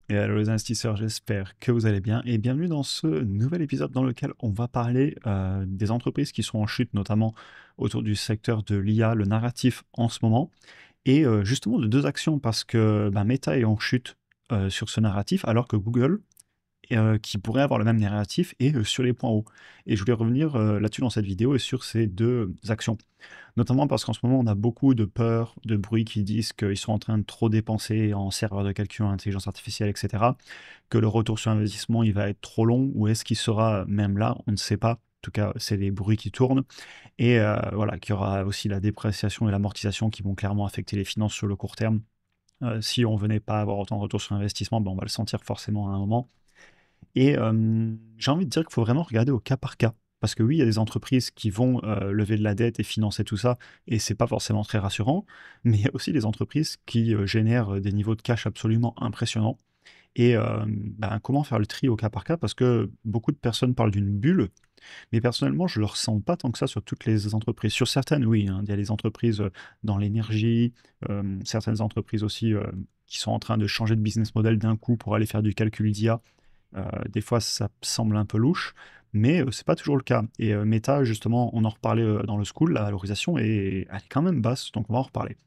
Et alors les investisseurs, j'espère que vous allez bien et bienvenue dans ce nouvel épisode dans lequel on va parler des entreprises qui sont en chute, notamment autour du secteur de l'IA, le narratif en ce moment, et justement de deux actions parce que Meta est en chute sur ce narratif alors que Google qui pourrait avoir le même narratif et sur les points hauts. Et je voulais revenir là-dessus dans cette vidéo et sur ces deux actions. Notamment parce qu'en ce moment, on a beaucoup de peurs, de bruits qui disent qu'ils sont en train de trop dépenser en serveurs de calcul, en intelligence artificielle, etc. Que le retour sur investissement, il va être trop long, ou est-ce qu'il sera même là? On ne sait pas. En tout cas, c'est les bruits qui tournent. Et voilà, qu'il y aura aussi la dépréciation et l'amortisation qui vont clairement affecter les finances sur le court terme. Si on venait pas avoir autant de retour sur investissement, ben on va le sentir forcément à un moment. Et j'ai envie de dire qu'il faut vraiment regarder au cas par cas. Parce que oui, il y a des entreprises qui vont lever de la dette et financer tout ça, et c'est pas forcément très rassurant, mais il y a aussi des entreprises qui génèrent des niveaux de cash absolument impressionnants. Et comment faire le tri au cas par cas? Parce que beaucoup de personnes parlent d'une bulle, mais personnellement, je ne le ressens pas tant que ça sur toutes les entreprises. Sur certaines, oui, hein, il y a des entreprises dans l'énergie, certaines entreprises aussi qui sont en train de changer de business model d'un coup pour aller faire du calcul d'IA. Des fois, ça semble un peu louche, mais c'est pas toujours le cas. Et Meta, justement, on en reparlait dans le school, la valorisation elle est quand même basse, donc on va en reparler.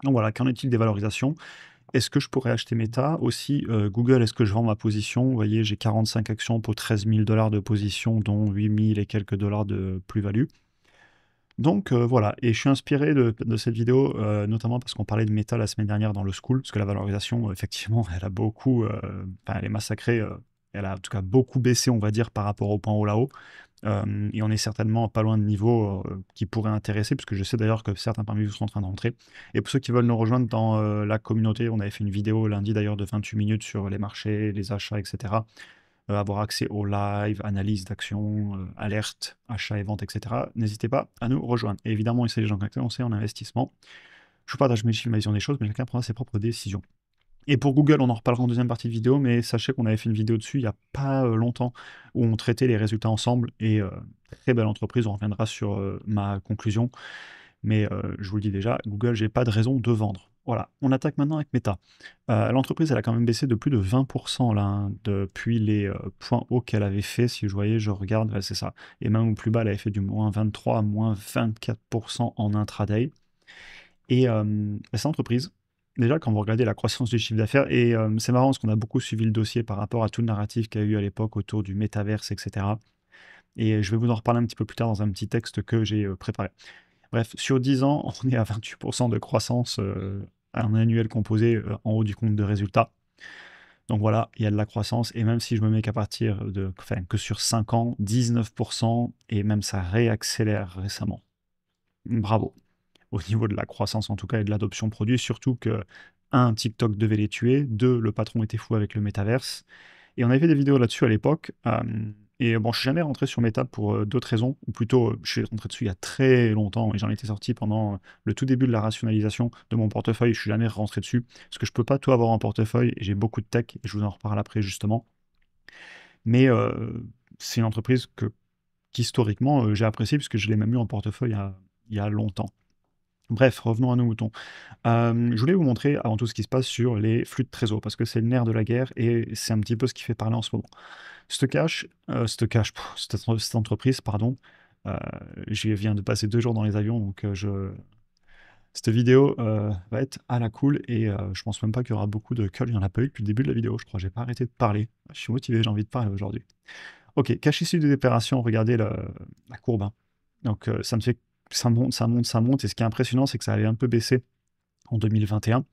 Donc voilà, qu'en est-il des valorisations? Est-ce que je pourrais acheter Meta? Aussi, Google, est-ce que je vends ma position? Vous voyez, j'ai 45 actions pour 13 000 $ de position, dont 8 000 et quelques dollars de plus-value. Donc voilà, et je suis inspiré de cette vidéo, notamment parce qu'on parlait de Meta la semaine dernière dans le school, parce que la valorisation, effectivement, elle a beaucoup, enfin, elle est massacrée, elle a en tout cas beaucoup baissé, on va dire, par rapport au point haut là-haut. Et on est certainement pas loin de niveaux qui pourraient intéresser, puisque je sais d'ailleurs que certains parmi vous sont en train de rentrer. Et pour ceux qui veulent nous rejoindre dans la communauté, on avait fait une vidéo lundi d'ailleurs de 28 minutes sur les marchés, les achats, etc. Avoir accès aux live, analyse d'actions, alertes, achats et ventes, etc. N'hésitez pas à nous rejoindre. Et évidemment, essayez les gens connectés, on sait en investissement. Je vous partage mes chiffres, ma vision des choses, mais chacun prendra ses propres décisions. Et pour Google, on en reparlera en deuxième partie de vidéo, mais sachez qu'on avait fait une vidéo dessus il n'y a pas longtemps où on traitait les résultats ensemble. Et très belle entreprise, on reviendra sur ma conclusion. Mais je vous le dis déjà, Google, j'ai pas de raison de vendre. Voilà, on attaque maintenant avec Meta. L'entreprise, elle a quand même baissé de plus de 20% là, hein, depuis les points hauts qu'elle avait fait. Si je voyais, je regarde, ouais, c'est ça. Et même au plus bas, elle avait fait du moins 23 à moins 24% en intraday. Et cette entreprise, déjà, quand vous regardez la croissance du chiffre d'affaires, et c'est marrant parce qu'on a beaucoup suivi le dossier par rapport à tout le narratif qu'il y a eu à l'époque autour du métaverse, etc. Et je vais vous en reparler un petit peu plus tard dans un petit texte que j'ai préparé. Bref, sur 10 ans, on est à 28% de croissance en annuel composé en haut du compte de résultats. Donc voilà, il y a de la croissance, et même si je me mets qu'à partir de, enfin, que sur 5 ans, 19%, et même ça réaccélère récemment. Bravo. Au niveau de la croissance en tout cas et de l'adoption produit, surtout que, un, TikTok devait les tuer, deux, le patron était fou avec le métaverse, et on avait fait des vidéos là-dessus à l'époque. Et bon, je suis jamais rentré sur Meta pour d'autres raisons, ou plutôt, je suis rentré dessus il y a très longtemps, et j'en étais sorti pendant le tout début de la rationalisation de mon portefeuille. Je suis jamais rentré dessus, parce que je peux pas tout avoir en portefeuille, et j'ai beaucoup de tech, et je vous en reparle après justement. Mais c'est une entreprise qu'historiquement, j'ai appréciée, puisque je l'ai même eu en portefeuille il y a longtemps. Bref, revenons à nos moutons. Je voulais vous montrer avant tout ce qui se passe sur les flux de trésor, parce que c'est le nerf de la guerre et c'est un petit peu ce qui fait parler en ce moment. Cette entreprise, pardon, euh, je viens de passer 2 jours dans les avions, donc cette vidéo va être à la cool et je pense même pas qu'il y aura beaucoup de calls. Il n'y en a pas eu depuis le début de la vidéo, je crois. J'ai pas arrêté de parler. Je suis motivé, j'ai envie de parler aujourd'hui. Ok, cash issu des opérations, regardez la courbe, hein. Donc ça me fait, ça monte, ça monte, ça monte. Et ce qui est impressionnant, c'est que ça avait un peu baissé en 2021.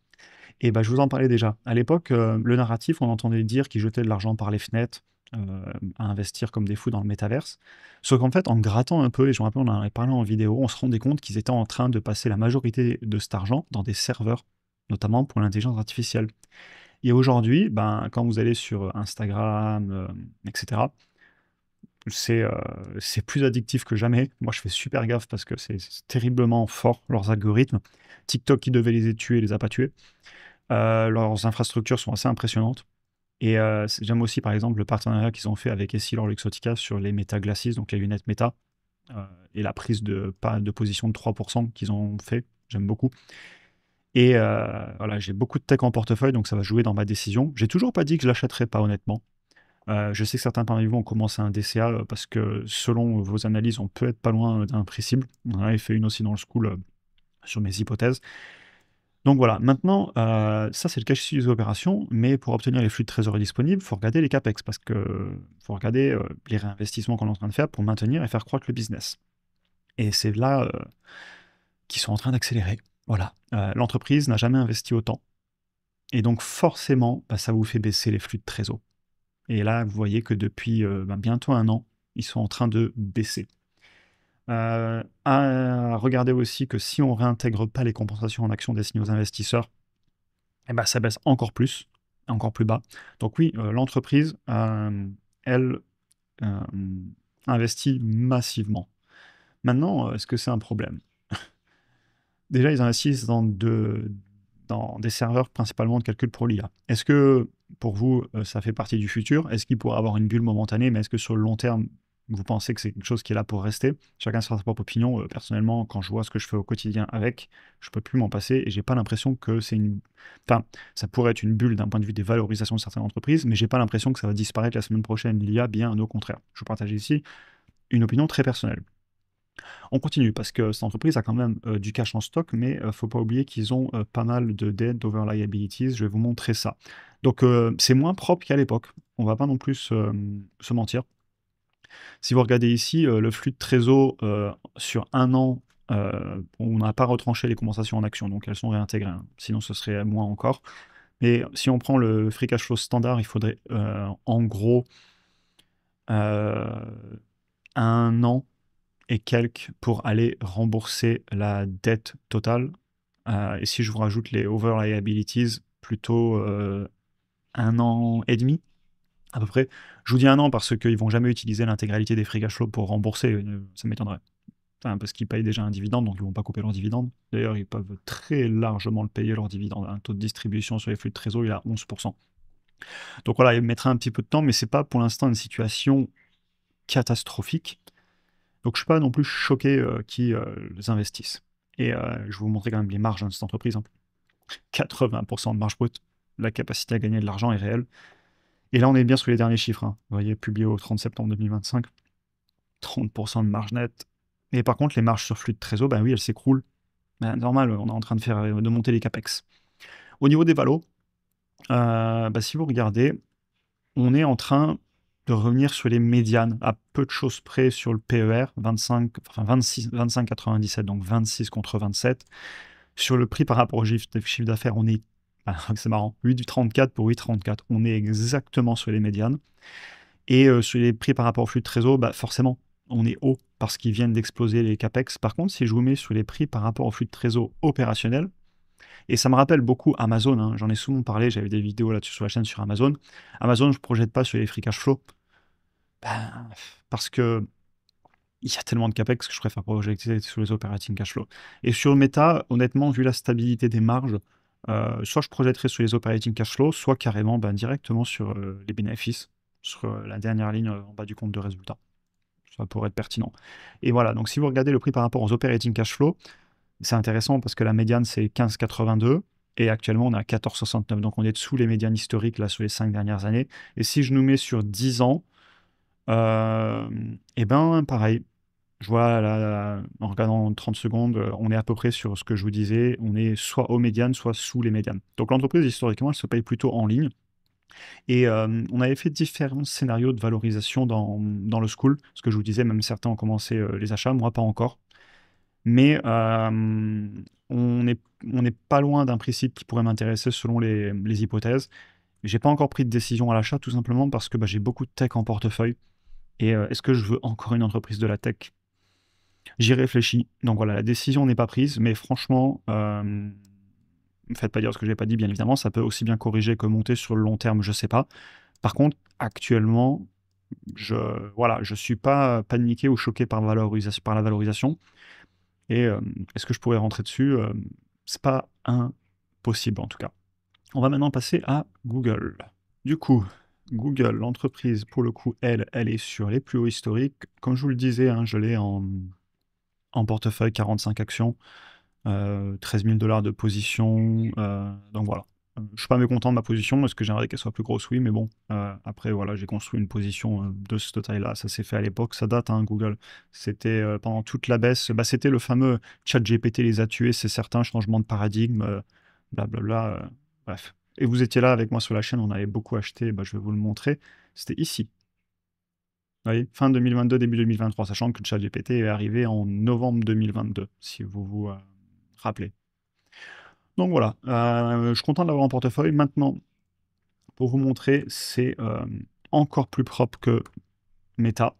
Et bah, je vous en parlais déjà. À l'époque, le narratif, on entendait dire qu'ils jetaient de l'argent par les fenêtres à investir comme des fous dans le métaverse. Sauf qu'en fait, en grattant un peu, et je me rappelle, on en avait parlé en vidéo, on se rendait compte qu'ils étaient en train de passer la majorité de cet argent dans des serveurs, notamment pour l'intelligence artificielle. Et aujourd'hui, ben, quand vous allez sur Instagram, etc., c'est c'est plus addictif que jamais. Moi, je fais super gaffe parce que c'est terriblement fort, leurs algorithmes. TikTok, qui devait les tuer, les a pas tués. Leurs infrastructures sont assez impressionnantes. Et j'aime aussi, par exemple, le partenariat qu'ils ont fait avec Essilor Luxottica sur les Meta Glasses, donc les lunettes Meta, et la prise de, pas de position de 3% qu'ils ont fait. J'aime beaucoup. Et voilà, j'ai beaucoup de tech en portefeuille, donc ça va jouer dans ma décision. J'ai toujours pas dit que je l'achèterais pas, honnêtement. Je sais que certains parmi vous ont commencé un DCA parce que selon vos analyses, on peut être pas loin d'un prix cible. On en avait fait une aussi dans le school sur mes hypothèses. Donc voilà, maintenant, ça c'est le cash issu des opérations, mais pour obtenir les flux de trésorerie disponibles, il faut regarder les CAPEX, parce que faut regarder les réinvestissements qu'on est en train de faire pour maintenir et faire croître le business. Et c'est là qu'ils sont en train d'accélérer. Voilà, l'entreprise n'a jamais investi autant, et donc forcément, bah, ça vous fait baisser les flux de trésor. Et là, vous voyez que depuis bientôt un an, ils sont en train de baisser. À regarder aussi que si on réintègre pas les compensations en actions destinées aux investisseurs, eh ben, ça baisse encore plus, encore plus bas. Donc oui, l'entreprise, elle, euh, investit massivement. Maintenant, est-ce que c'est un problème? Déjà, ils investissent dans des serveurs principalement de calcul pour l'IA. Est-ce que pour vous, ça fait partie du futur? Est-ce qu'il pourrait avoir une bulle momentanée, mais est-ce que sur le long terme, vous pensez que c'est quelque chose qui est là pour rester? Chacun sa propre opinion. Personnellement, quand je vois ce que je fais au quotidien avec, je peux plus m'en passer et j'ai pas l'impression que c'est une. Enfin, ça pourrait être une bulle d'un point de vue des valorisations de certaines entreprises, mais j'ai pas l'impression que ça va disparaître la semaine prochaine. L'IA, bien au contraire. Je vous partage ici une opinion très personnelle. On continue parce que cette entreprise a quand même du cash en stock, mais il ne faut pas oublier qu'ils ont pas mal de dettes, d'over liabilities. Je vais vous montrer ça. Donc c'est moins propre qu'à l'époque. On va pas non plus se mentir. Si vous regardez ici, le flux de trésor sur un an, on n'a pas retranché les compensations en actions, donc elles sont réintégrées, hein. Sinon ce serait moins encore. Mais si on prend le free cash flow standard, il faudrait en gros un an et quelques pour aller rembourser la dette totale. Et si je vous rajoute les over liabilities, plutôt un an et demi à peu près. Je vous dis un an parce qu'ils vont jamais utiliser l'intégralité des free cash flow pour rembourser, ça m'étonnerait. Enfin, parce qu'ils payent déjà un dividende, donc ils vont pas couper leur dividende. D'ailleurs, ils peuvent très largement le payer leur dividende. Un taux de distribution sur les flux de trésor, il est à 11%. Donc voilà, il mettra un petit peu de temps, mais c'est pas pour l'instant une situation catastrophique. Donc je ne suis pas non plus choqué qu'ils les investissent. Et je vais vous montrer quand même les marges de cette entreprise, hein. 80% de marge brute. La capacité à gagner de l'argent est réelle. Et là, on est bien sur les derniers chiffres, hein. Vous voyez, publié au 30 septembre 2025. 30% de marge nette. Et par contre, les marges sur flux de trésor, ben oui, elles s'écroulent. Ben, normal, on est en train de monter les capex. Au niveau des valos, si vous regardez, on est en train de revenir sur les médianes, à peu de choses près sur le PER, 25,97, donc 26 contre 27. Sur le prix par rapport au chiffre d'affaires, on est, c'est marrant, 8,34 pour 8,34. On est exactement sur les médianes. Et sur les prix par rapport au flux de trésor, forcément, on est haut parce qu'ils viennent d'exploser les capex. Par contre, si je vous mets sur les prix par rapport au flux de trésor opérationnel, et ça me rappelle beaucoup Amazon, hein, j'en ai souvent parlé, j'avais des vidéos là-dessus sur la chaîne sur Amazon. Amazon, je ne projette pas sur les free cash flow. Parce que il y a tellement de capex que je préfère projeter sur les operating cash flow. Et sur Meta, honnêtement, vu la stabilité des marges, soit je projetterai sur les operating cash flow, soit carrément directement sur les bénéfices, sur la dernière ligne en bas du compte de résultat. Ça pourrait être pertinent. Et voilà, donc si vous regardez le prix par rapport aux operating cash flow, c'est intéressant parce que la médiane c'est 15,82 et actuellement on est à 14,69. Donc on est dessous les médianes historiques là sur les 5 dernières années. Et si je nous mets sur 10 ans, pareil. Je vois là, en regardant 30 secondes, on est à peu près sur ce que je vous disais. On est soit aux médianes, soit sous les médianes. Donc l'entreprise, historiquement, elle se paye plutôt en ligne. Et on avait fait différents scénarios de valorisation dans le school. Ce que je vous disais, même certains ont commencé les achats, moi pas encore. Mais on n'est pas loin d'un principe qui pourrait m'intéresser selon les hypothèses. J'ai pas encore pris de décision à l'achat, tout simplement parce que j'ai beaucoup de tech en portefeuille. Et est-ce que je veux encore une entreprise de la tech? J'y réfléchis. Donc voilà, la décision n'est pas prise, mais franchement, ne me faites pas dire ce que je n'ai pas dit, bien évidemment. Ça peut aussi bien corriger que monter sur le long terme, je sais pas. Par contre, actuellement, je suis pas paniqué ou choqué par la valorisation. Et est-ce que je pourrais rentrer dessus? C'est pas impossible en tout cas. On va maintenant passer à Google. Du coup, Google, l'entreprise, pour le coup, elle est sur les plus hauts historiques. Comme je vous le disais, hein, je l'ai en portefeuille 45 actions. 13 000 $ de position. Donc voilà. Je suis pas mécontent de ma position. Est-ce que j'aimerais qu'elle soit plus grosse? Oui, mais bon. Après, voilà, j'ai construit une position de cette taille-là. Ça s'est fait à l'époque. Ça date, hein, Google. C'était pendant toute la baisse. Bah, c'était le fameux ChatGPT les a tués. C'est certain, changement de paradigme, blablabla. Bref. Et vous étiez là avec moi sur la chaîne. On avait beaucoup acheté. Bah, je vais vous le montrer. C'était ici. Vous voyez, fin 2022, début 2023, sachant que ChatGPT est arrivé en novembre 2022, si vous vous rappelez. Donc voilà, je suis content de l'avoir en portefeuille. Maintenant, pour vous montrer, c'est encore plus propre que Meta,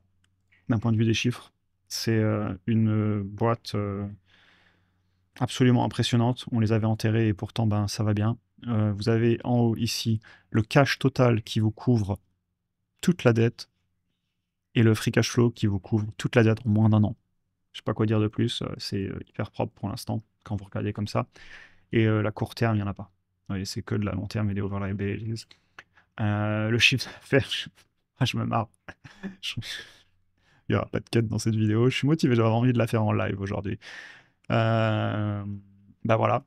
d'un point de vue des chiffres. C'est une boîte absolument impressionnante. On les avait enterrés et pourtant, ben, ça va bien. Vous avez en haut ici le cash total qui vous couvre toute la dette et le free cash flow qui vous couvre toute la dette en moins d'1 an. Je sais pas quoi dire de plus, c'est hyper propre pour l'instant, quand vous regardez comme ça. Et la court terme, il n'y en a pas. Vous voyez, c'est que de la long terme et des overlay liabilities. Le chiffre d'affaires, je me marre. Il n'y aura pas de cut dans cette vidéo. Je suis motivé, j'aurais envie de la faire en live aujourd'hui. Bah voilà,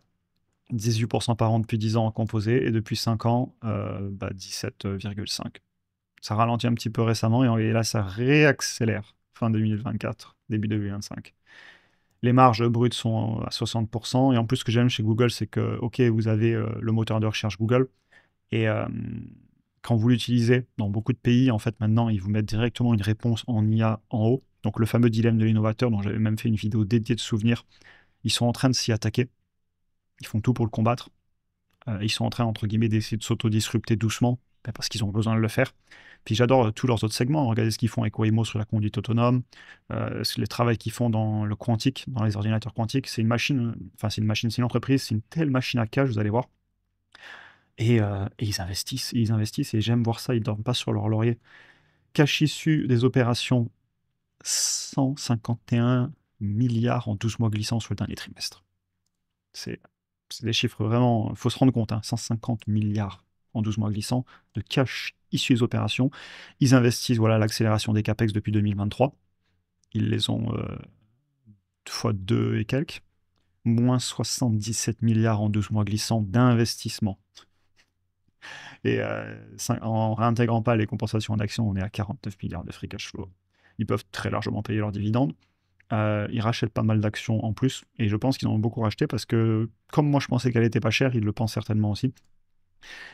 18% par an depuis 10 ans en composé, et depuis 5 ans, 17,5. Ça ralentit un petit peu récemment, et là, ça réaccélère fin 2024, début 2025. Les marges brutes sont à 60%. Et en plus, ce que j'aime chez Google, c'est que, OK, vous avez le moteur de recherche Google. Et quand vous l'utilisez dans beaucoup de pays, en fait, maintenant, ils vous mettent directement une réponse en IA en haut. Donc, le fameux dilemme de l'innovateur, dont j'avais même fait une vidéo dédiée de souvenirs, ils sont en train de s'y attaquer. Ils font tout pour le combattre. Ils sont en train, entre guillemets, d'essayer de s'auto-disrupter doucement, parce qu'ils ont besoin de le faire. Puis j'adore tous leurs autres segments. Regardez ce qu'ils font avec Waymo sur la conduite autonome, le travail qu'ils font dans le quantique, dans les ordinateurs quantiques. C'est une machine, enfin c'est une entreprise, c'est une telle machine à cash, vous allez voir. Et ils investissent, et j'aime voir ça, ils ne dorment pas sur leur laurier. Cash issu des opérations, 151 milliards en 12 mois glissants sur le dernier trimestre. C'est des chiffres vraiment, il faut se rendre compte, hein, 150 milliards en 12 mois glissants de cash issu des opérations. Ils investissent, voilà, l'accélération des CAPEX depuis 2023. Ils les ont fois 2 et quelques. Moins 77 milliards en 12 mois glissants d'investissement. Et en réintégrant pas les compensations d'actions, on est à 49 milliards de free cash flow. Ils peuvent très largement payer leurs dividendes. Ils rachètent pas mal d'actions en plus, et je pense qu'ils en ont beaucoup racheté parce que, comme moi je pensais qu'elle était pas chère, ils le pensent certainement aussi.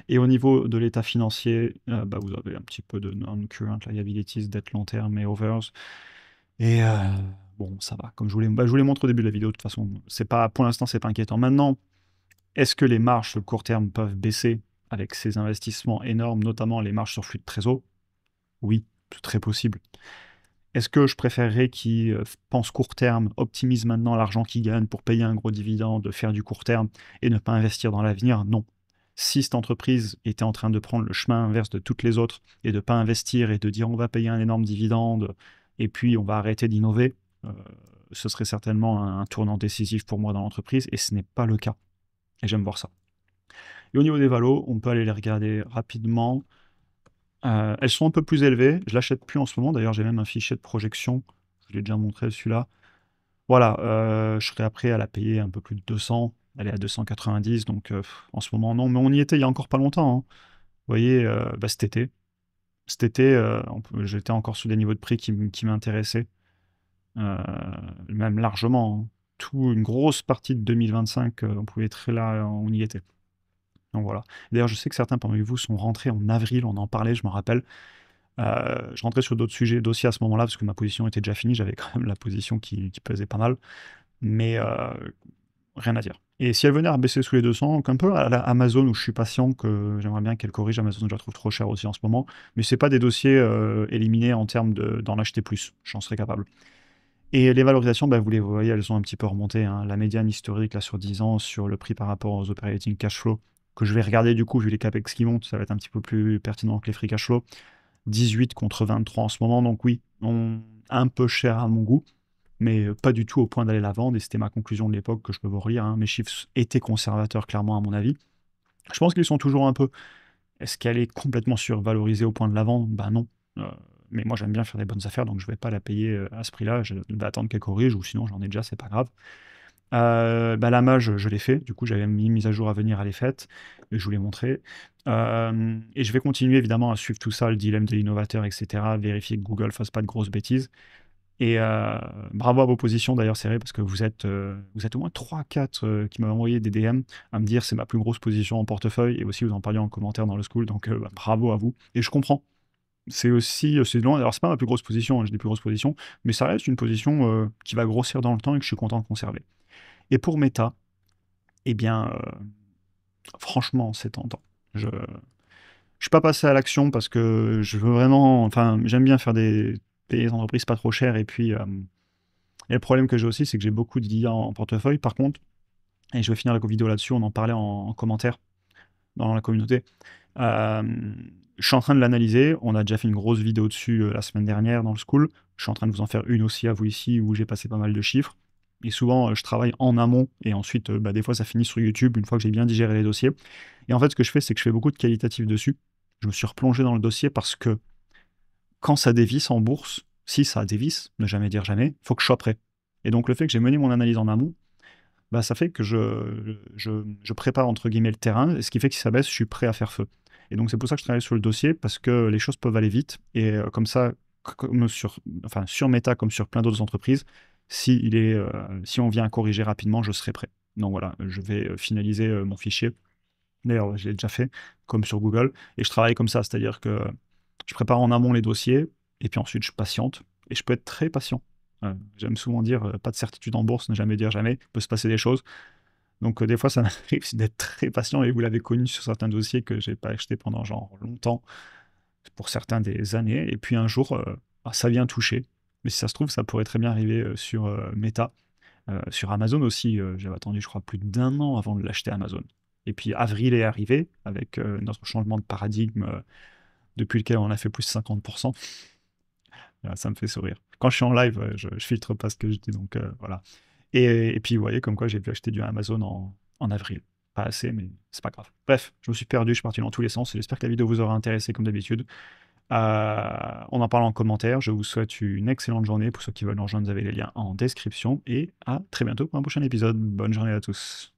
Et au niveau de l'état financier, vous avez un petit peu de non-current liabilities, dette long terme et overs. Et bon, ça va. Comme je vous les montre au début de la vidéo, de toute façon, pour l'instant, c'est pas inquiétant. Maintenant, est-ce que les marges sur le court terme peuvent baisser avec ces investissements énormes, notamment les marges sur flux de trésor? Oui, c'est très possible. Est-ce que je préférerais qu'ils pensent court terme, optimisent maintenant l'argent qu'ils gagnent pour payer un gros dividende, faire du court terme et ne pas investir dans l'avenir? Non. Si cette entreprise était en train de prendre le chemin inverse de toutes les autres et de ne pas investir et de dire on va payer un énorme dividende et puis on va arrêter d'innover, ce serait certainement un tournant décisif pour moi dans l'entreprise, et ce n'est pas le cas. Et j'aime voir ça. Et au niveau des valos, on peut aller les regarder rapidement. Elles sont un peu plus élevées. Je l'achète plus en ce moment. D'ailleurs, j'ai même un fichier de projection. Je l'ai déjà montré, celui-là. Voilà, je serais prêt à la payer un peu plus de 200. Elle est à 290, donc en ce moment, non. Mais on y était il y a encore pas longtemps, hein. Vous voyez, cet été. Cet été, j'étais encore sur des niveaux de prix qui m'intéressaient. Même largement, hein. Une grosse partie de 2025, on pouvait être là, on y était. Donc voilà. D'ailleurs, je sais que certains parmi vous sont rentrés en avril, on en parlait, je me rappelle. Je rentrais sur d'autres sujets dossiers à ce moment-là, parce que ma position était déjà finie, j'avais quand même la position qui pesait pas mal. Mais rien à dire. Et si elle venait à baisser sous les 200, donc un peu à la Amazon, où je suis patient, que j'aimerais bien qu'elle corrige, Amazon, je la trouve trop chère aussi en ce moment. Mais c'est pas des dossiers éliminés en termes d'en acheter plus, j'en serais capable. Et les valorisations, vous les voyez, elles sont un petit peu remontées, hein. La médiane historique là, sur 10 ans, sur le prix par rapport aux operating cash flow, que je vais regarder du coup, vu les capex qui montent, ça va être un petit peu plus pertinent que les free cash flow. 18 contre 23 en ce moment, donc oui, un peu cher à mon goût, mais pas du tout au point d'aller la vendre, et c'était ma conclusion de l'époque que je peux vous relire, hein. Mes chiffres étaient conservateurs, clairement, à mon avis. Je pense qu'ils sont toujours un peu. Est-ce qu'elle est complètement survalorisée au point de la vendre? Non. Mais moi, j'aime bien faire des bonnes affaires, donc je ne vais pas la payer à ce prix-là. Je vais attendre qu'elle corrige, ou sinon j'en ai déjà, c'est pas grave. Bah, la mage, je l'ai fait. Du coup, j'avais mis une mise à jour à venir, elle est faite. Et je vous l'ai montré. Et je vais continuer évidemment à suivre tout ça, le dilemme de l'innovateur, etc. Vérifier que Google fasse pas de grosses bêtises. Et bravo à vos positions d'ailleurs, c'est vrai, parce que vous êtes au moins 3-4 qui m'ont envoyé des DM à me dire c'est ma plus grosse position en portefeuille. Et aussi, vous en parliez en commentaire dans le school. Donc, bah, bravo à vous. Et je comprends. C'est aussi, c'est loin. Alors, c'est pas ma plus grosse position, hein, j'ai des plus grosses positions, mais ça reste une position qui va grossir dans le temps et que je suis content de conserver. Et pour Meta, eh bien, franchement, c'est tentant. Je suis pas passé à l'action parce que je veux vraiment, enfin, j'aime bien faire des entreprises pas trop chères. Et le problème que j'ai aussi, c'est que j'ai beaucoup d'IA en portefeuille. Par contre, et je vais finir la vidéo là-dessus, on en parlait en commentaire dans la communauté. Euh, je suis en train de l'analyser. On a déjà fait une grosse vidéo dessus la semaine dernière dans le school. Je suis en train de vous en faire une aussi à vous ici où j'ai passé pas mal de chiffres. Et souvent, je travaille en amont et ensuite, bah, des fois, ça finit sur YouTube une fois que j'ai bien digéré les dossiers. Et en fait, ce que je fais, c'est que je fais beaucoup de qualitatifs dessus. Je me suis replongé dans le dossier parce que quand ça dévisse en bourse, si ça dévisse, ne jamais dire jamais, il faut que je sois prêt. Et donc, le fait que j'ai mené mon analyse en amont, bah, ça fait que je prépare entre guillemets le terrain, et ce qui fait que si ça baisse, je suis prêt à faire feu. Et donc c'est pour ça que je travaille sur le dossier, parce que les choses peuvent aller vite, et comme ça, comme sur Meta comme sur plein d'autres entreprises, si on vient à corriger rapidement, je serai prêt. Donc voilà, je vais finaliser mon fichier. D'ailleurs, je l'ai déjà fait, comme sur Google, et je travaille comme ça, c'est-à-dire que je prépare en amont les dossiers, et puis ensuite je patiente, et je peux être très patient. J'aime souvent dire, pas de certitude en bourse, ne jamais dire jamais, il peut se passer des choses. Donc des fois, ça m'arrive d'être très patient, et vous l'avez connu sur certains dossiers que j'ai pas acheté pendant genre longtemps, pour certains des années, et puis un jour, ça vient toucher. Mais si ça se trouve, ça pourrait très bien arriver sur Meta. Sur Amazon aussi, j'avais attendu, je crois, plus d'un an avant de l'acheter Amazon. Et puis avril est arrivé avec notre changement de paradigme depuis lequel on a fait plus de 50%. Ça me fait sourire. Quand je suis en live, je filtre pas ce que je dis, donc voilà. Et puis, vous voyez, comme quoi j'ai pu acheter du Amazon en avril. Pas assez, mais c'est pas grave. Bref, je me suis perdu, je suis parti dans tous les sens. J'espère que la vidéo vous aura intéressé comme d'habitude. On en parle en commentaire. Je vous souhaite une excellente journée. Pour ceux qui veulent nous rejoindre, vous avez les liens en description. Et à très bientôt pour un prochain épisode. Bonne journée à tous.